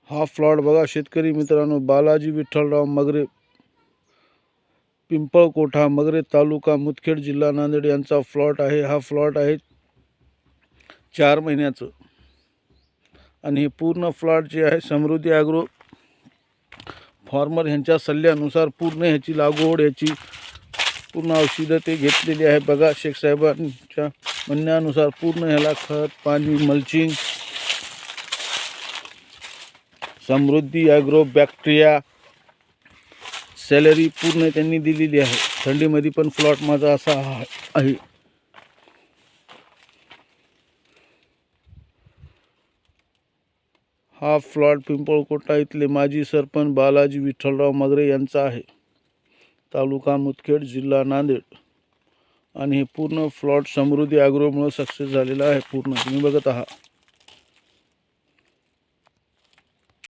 हा प्लॉट बघा शेतकरी मित्रांनो, बालाजी विठ्ठलराव मगरे, पिंपळकोठा, मगरे तालुका मुदखेड, जिल्हा नांदेड यांचा प्लॉट आहे। हा प्लॉट आहे 4 महिन्याचं आणि हे पूर्ण प्लॉट जे आहे समृद्धी ॲग्रो फार्मर यांच्या सल्ल्यानुसार पूर्ण ह्याची लागवड, ह्याची पूर्ण औषधं ते घेतलेली आहे। बघा शेख साहेबांच्या म्हणण्यानुसार पूर्ण ह्याला खत पाणी मल्चिंग समृद्धी ॲग्रो बॅक्टेरिया सॅलरी पूर्ण त्यांनी दिलेली आहे। थंडीमध्ये पण प्लॉट माझा असा आहे। हा प्लॉट पिंपळकोटा इथले माजी सरपंच बालाजी विठ्ठलराव मगरे यांचा आहे, तालुका मुदखेड, जिल्हा नांदेड। आणि हे पूर्ण प्लॉट समृद्धी ॲग्रोमुळे सक्सेस झालेला आहे। पूर्ण तुम्ही बघत आहात।